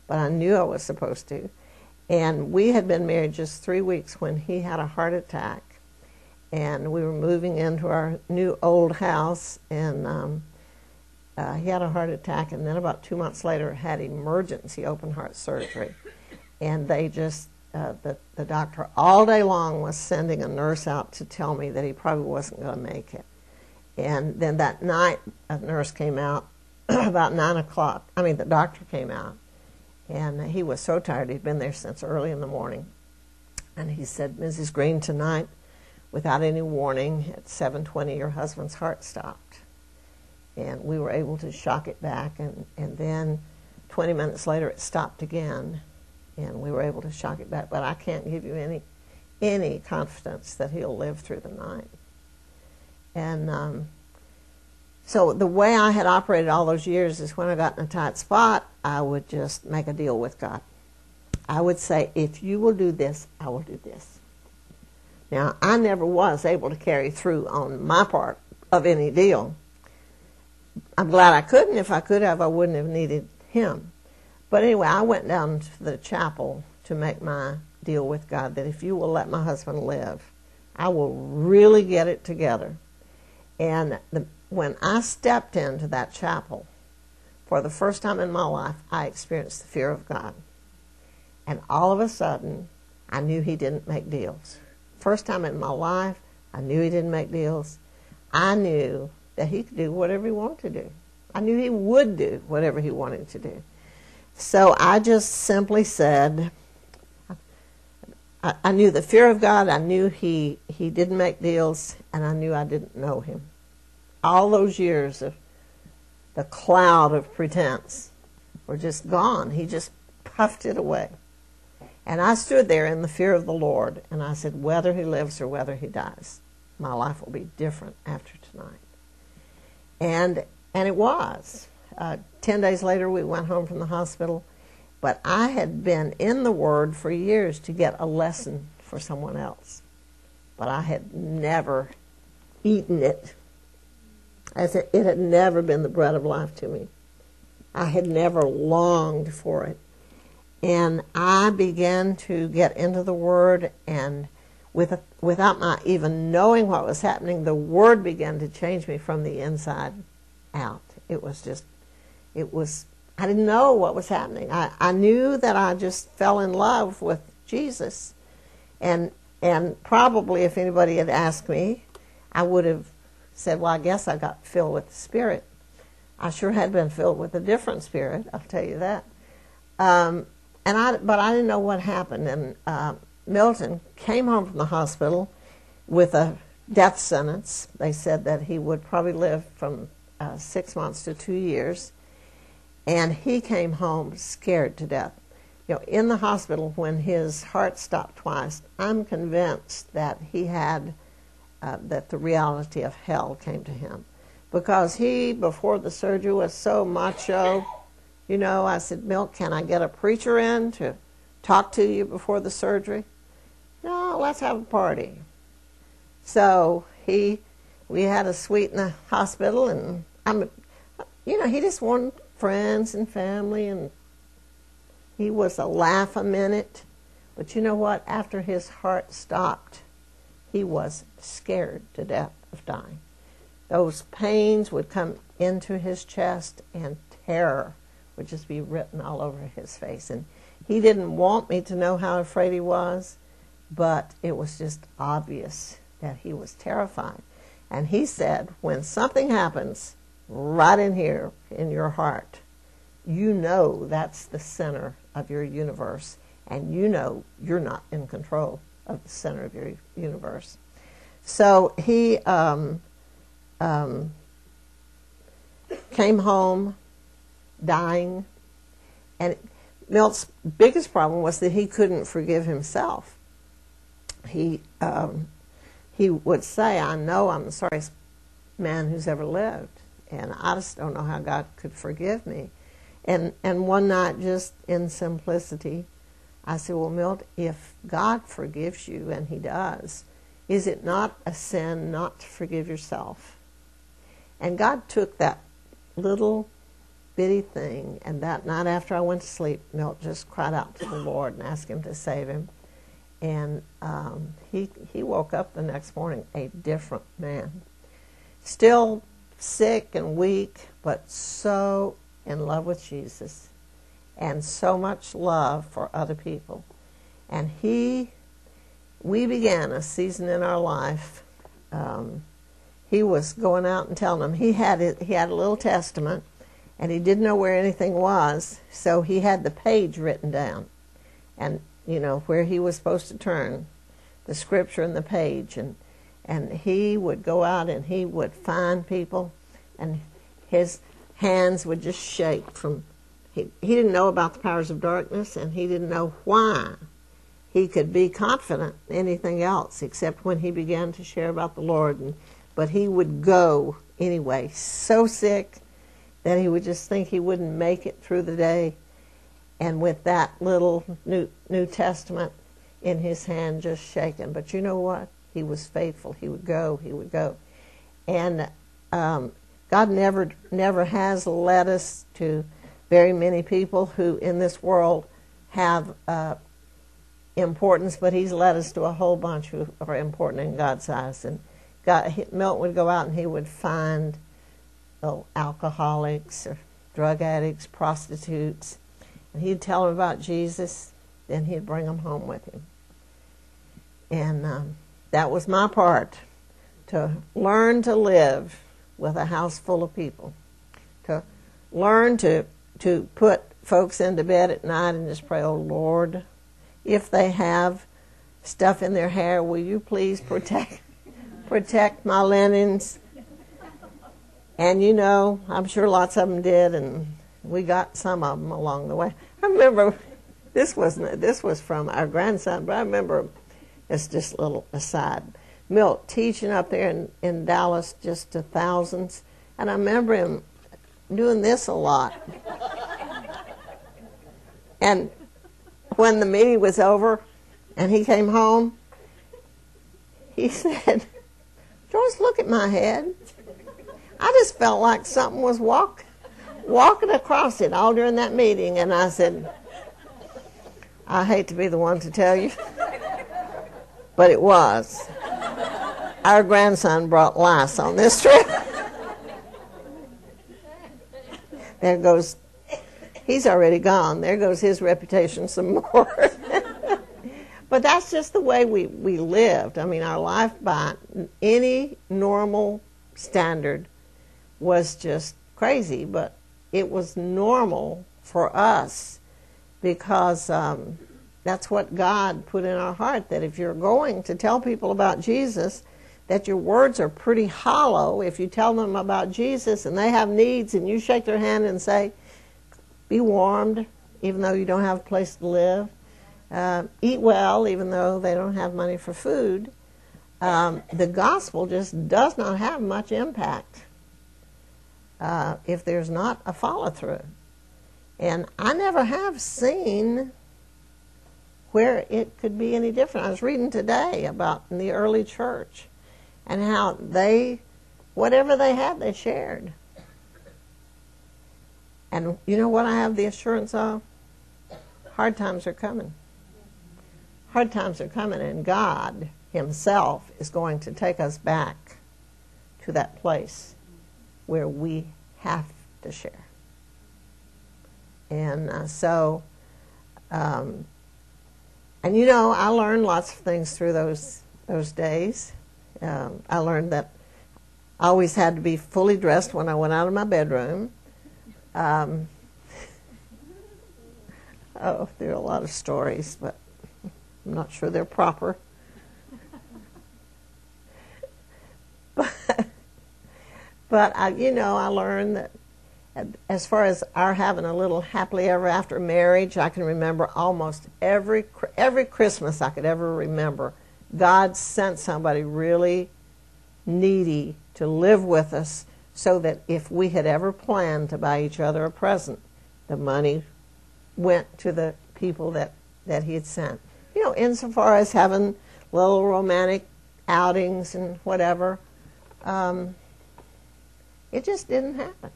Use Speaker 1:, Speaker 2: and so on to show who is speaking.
Speaker 1: but I knew I was supposed to. And we had been married just 3 weeks when he had a heart attack. And we were moving into our new old house, and he had a heart attack, and then about 2 months later had emergency open heart surgery. And they just, the doctor all day long was sending a nurse out to tell me that he probably wasn't going to make it. And then that night, a nurse came out about 9 o'clock. I mean, the doctor came out, and he was so tired. He'd been there since early in the morning. And he said, "Mrs. Green, tonight, without any warning, at 7:20, your husband's heart stopped." And we were able to shock it back, and then 20 minutes later it stopped again, and we were able to shock it back. But I can't give you any confidence that he'll live through the night. And so the way I had operated all those years is when I got in a tight spot, I would just make a deal with God. I would say, if you will do this, I will do this. Now, I never was able to carry through on my part of any deal. I'm glad I couldn't. If I could have, I wouldn't have needed him. But anyway, I went down to the chapel to make my deal with God, that if you will let my husband live, I will really get it together. And when I stepped into that chapel, for the first time in my life, I experienced the fear of God. And all of a sudden, I knew he didn't make deals. First time in my life, I knew he didn't make deals. I knew that he could do whatever he wanted to do. I knew he would do whatever he wanted to do. So I just simply said, I knew the fear of God, I knew he didn't make deals, and I knew I didn't know him. All those years of the cloud of pretense were just gone. He just puffed it away. And I stood there in the fear of the Lord, and I said, whether he lives or whether he dies, my life will be different after tonight. And it was. 10 days later, we went home from the hospital. But I had been in the Word for years to get a lesson for someone else. But I had never eaten it. It had never been the bread of life to me. I had never longed for it. And I began to get into the Word, and without my even knowing what was happening, the Word began to change me from the inside out. I didn't know what was happening. I knew that I just fell in love with Jesus. And probably if anybody had asked me, I would have said, well, I guess I got filled with the Spirit. I sure had been filled with a different spirit, I'll tell you that. But I didn't know what happened. And Milton came home from the hospital with a death sentence. They said that he would probably live from 6 months to 2 years. And he came home scared to death. You know, in the hospital, when his heart stopped twice, I'm convinced that he had, that the reality of hell came to him. Because he, before the surgery, was so macho. You know, I said, Milt, can I get a preacher in to talk to you before the surgery? No, let's have a party. So we had a suite in the hospital, and he just wanted friends and family, and he was a laugh a minute. But you know what? After his heart stopped, he was scared to death of dying. Those pains would come into his chest, and terror would just be written all over his face. And he didn't want me to know how afraid he was, but it was just obvious that he was terrified. And he said, when something happens right in here in your heart, you know that's the center of your universe, and you know you're not in control of the center of your universe. So he came home dying, and Milt's biggest problem was that he couldn't forgive himself. He would say, I know I'm the sorriest man who's ever lived, and I just don't know how God could forgive me. And one night, just in simplicity, I said, well, Milt, if God forgives you, and he does, is it not a sin not to forgive yourself? And God took that little bitty thing. And that night after I went to sleep, Milt just cried out to the Lord and asked him to save him. And he woke up the next morning a different man. Still sick and weak, but so in love with Jesus and so much love for other people. And we began a season in our life. He was going out and telling them. He had a little testament, and he didn't know where anything was, so he had the page written down, and where he was supposed to turn, the scripture and the page, and he would go out and he would find people, and his hands would just shake from. He didn't know about the powers of darkness, and he didn't know why he could be confident in anything else except when he began to share about the Lord. But he would go anyway, so sick that he would just think he wouldn't make it through the day. And with that little New Testament in his hand, just shaking. But you know what? He was faithful. He would go. He would go. And God never has led us to very many people who in this world have importance, but he's led us to a whole bunch who are important in God's eyes. And Milton would go out and he would find alcoholics or drug addicts, prostitutes, and he'd tell them about Jesus, then he'd bring them home with him. And that was my part, to learn to live with a house full of people, to learn to put folks into bed at night and just pray, oh Lord, if they have stuff in their hair, will you please protect my linens? And I'm sure lots of them did, and we got some of them along the way. I remember, this was from our grandson, but I remember, it's just a little aside, Milt teaching up there in Dallas just to thousands, and I remember him doing this a lot. And when the meeting was over and he came home, he said, Joyce, look at my head. I just felt like something was walking across it all during that meeting. And I said, I hate to be the one to tell you, but it was. Our grandson brought lice on this trip. There goes, he's already gone. There goes his reputation some more. But that's just the way we lived. I mean, our life by any normal standard was just crazy, but it was normal for us because that's what God put in our heart, that if you're going to tell people about Jesus, that your words are pretty hollow. If you tell them about Jesus and they have needs and you shake their hand and say, be warmed, even though you don't have a place to live, eat well, even though they don't have money for food, the gospel just does not have much impact if there's not a follow-through. And I never have seen where it could be any different. I was reading today about in the early church and how whatever they had, they shared. And you know what I have the assurance of? Hard times are coming. Hard times are coming, and God himself is going to take us back to that place where we have to share. And and I learned lots of things through those days. I learned that I always had to be fully dressed when I went out of my bedroom. There are a lot of stories, but I'm not sure they're proper. But I learned that as far as our having a little happily ever after marriage, I can remember almost every Christmas I could ever remember, God sent somebody really needy to live with us so that if we had ever planned to buy each other a present, the money went to the people that he had sent. Insofar as having little romantic outings and whatever, it just didn't happen.